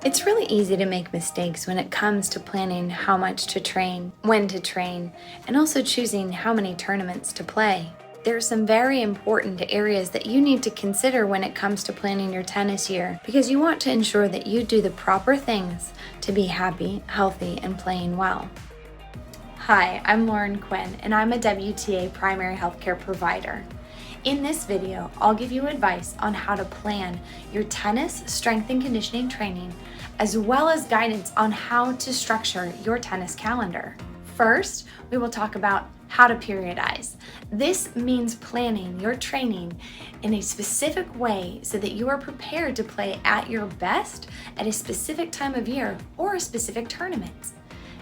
It's really easy to make mistakes when it comes to planning how much to train, when to train, and also choosing how many tournaments to play. There are some very important areas that you need to consider when it comes to planning your tennis year because you want to ensure that you do the proper things to be happy, healthy, and playing well. Hi, I'm Lauren Quinn, and I'm a WTA primary healthcare provider. In this video, I'll give you advice on how to plan your tennis strength and conditioning training, as well as guidance on how to structure your tennis calendar. First, we will talk about how to periodize. This means planning your training in a specific way so that you are prepared to play at your best at a specific time of year or a specific tournament.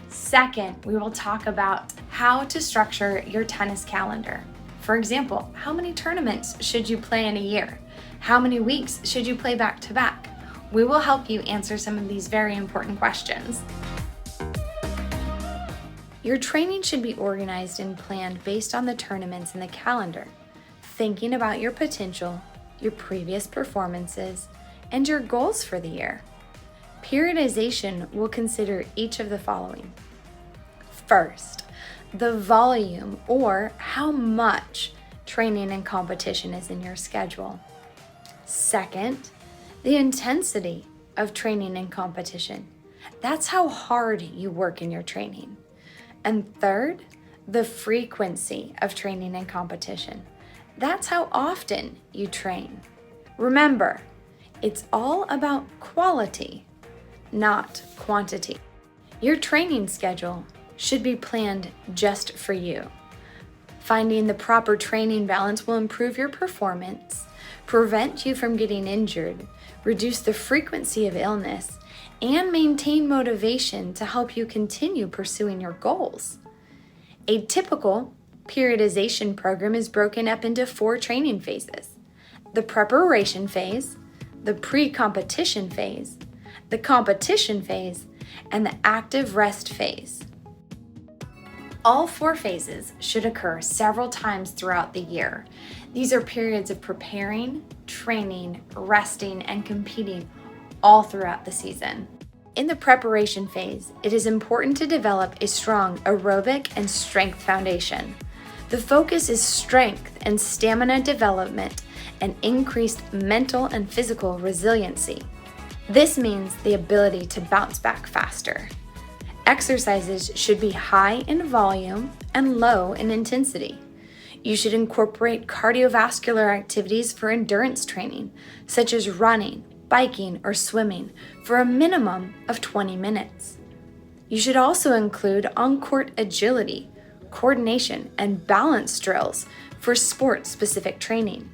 Second, we will talk about how to structure your tennis calendar. For example, how many tournaments should you play in a year? How many weeks should you play back to back? We will help you answer some of these very important questions. Your training should be organized and planned based on the tournaments in the calendar, thinking about your potential, your previous performances, and your goals for the year. Periodization will consider each of the following. First, the volume or how much training and competition is in your schedule. Second, the intensity of training and competition. That's how hard you work in your training. And third, the frequency of training and competition. That's how often you train. Remember, it's all about quality, not quantity. Your training schedule should be planned just for you. Finding the proper training balance will improve your performance, prevent you from getting injured, reduce the frequency of illness, and maintain motivation to help you continue pursuing your goals. A typical periodization program is broken up into 4 training phases: the preparation phase, the pre-competition phase, the competition phase, and the active rest phase. All 4 phases should occur several times throughout the year. These are periods of preparing, training, resting, and competing all throughout the season. In the preparation phase, it is important to develop a strong aerobic and strength foundation. The focus is strength and stamina development and increased mental and physical resiliency. This means the ability to bounce back faster. Exercises should be high in volume and low in intensity. You should incorporate cardiovascular activities for endurance training, such as running, biking, or swimming, for a minimum of 20 minutes. You should also include on-court agility, coordination, and balance drills for sport-specific training.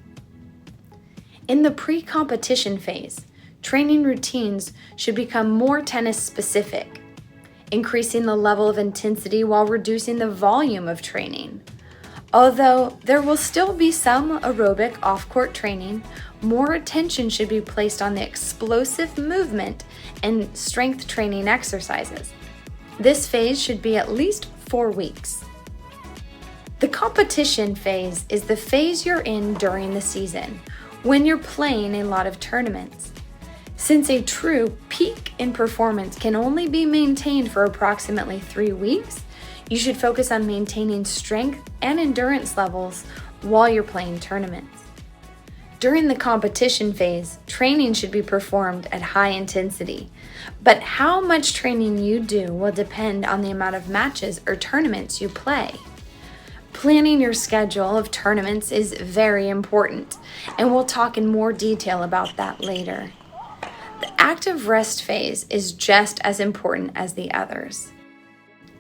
In the pre-competition phase, training routines should become more tennis-specific, increasing the level of intensity while reducing the volume of training. Although there will still be some aerobic off-court training, more attention should be placed on the explosive movement and strength training exercises. This phase should be at least 4 weeks. The competition phase is the phase you're in during the season, when you're playing a lot of tournaments. Since a true peak in performance can only be maintained for approximately 3 weeks, you should focus on maintaining strength and endurance levels while you're playing tournaments. During the competition phase, training should be performed at high intensity, but how much training you do will depend on the amount of matches or tournaments you play. Planning your schedule of tournaments is very important, and we'll talk in more detail about that later. The active rest phase is just as important as the others.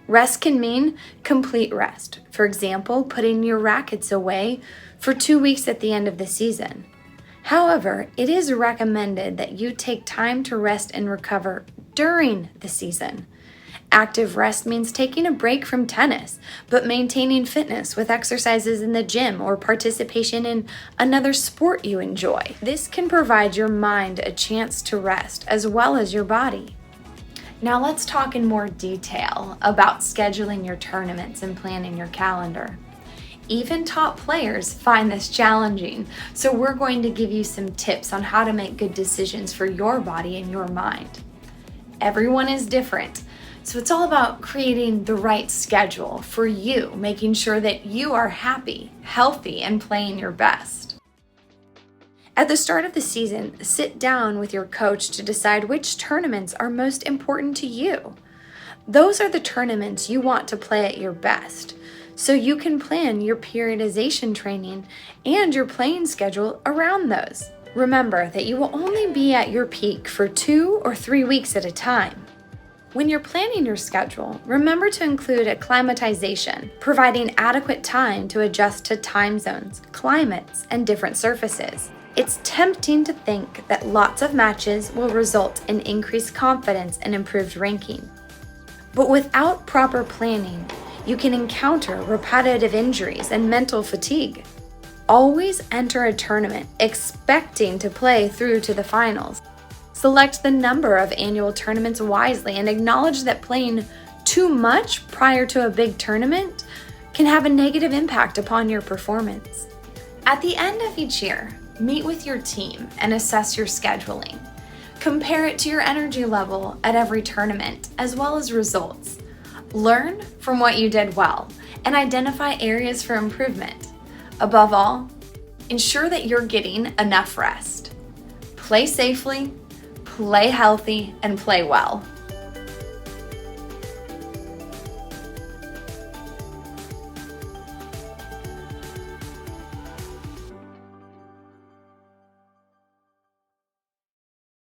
Rest can mean complete rest. For example, putting your rackets away for 2 weeks at the end of the season. However, it is recommended that you take time to rest and recover during the season. Active rest means taking a break from tennis, but maintaining fitness with exercises in the gym or participation in another sport you enjoy. This can provide your mind a chance to rest as well as your body. Now let's talk in more detail about scheduling your tournaments and planning your calendar. Even top players find this challenging, so we're going to give you some tips on how to make good decisions for your body and your mind. Everyone is different, so it's all about creating the right schedule for you, making sure that you are happy, healthy, and playing your best. At the start of the season, sit down with your coach to decide which tournaments are most important to you. Those are the tournaments you want to play at your best, so you can plan your periodization training and your playing schedule around those. Remember that you will only be at your peak for 2 or 3 weeks at a time. When you're planning your schedule, remember to include acclimatization, providing adequate time to adjust to time zones, climates, and different surfaces. It's tempting to think that lots of matches will result in increased confidence and improved ranking. But without proper planning, you can encounter repetitive injuries and mental fatigue. Always enter a tournament expecting to play through to the finals. Select the number of annual tournaments wisely and acknowledge that playing too much prior to a big tournament can have a negative impact upon your performance. At the end of each year, meet with your team and assess your scheduling. Compare it to your energy level at every tournament, as well as results. Learn from what you did well and identify areas for improvement. Above all, ensure that you're getting enough rest. Play safely, play healthy, and play well.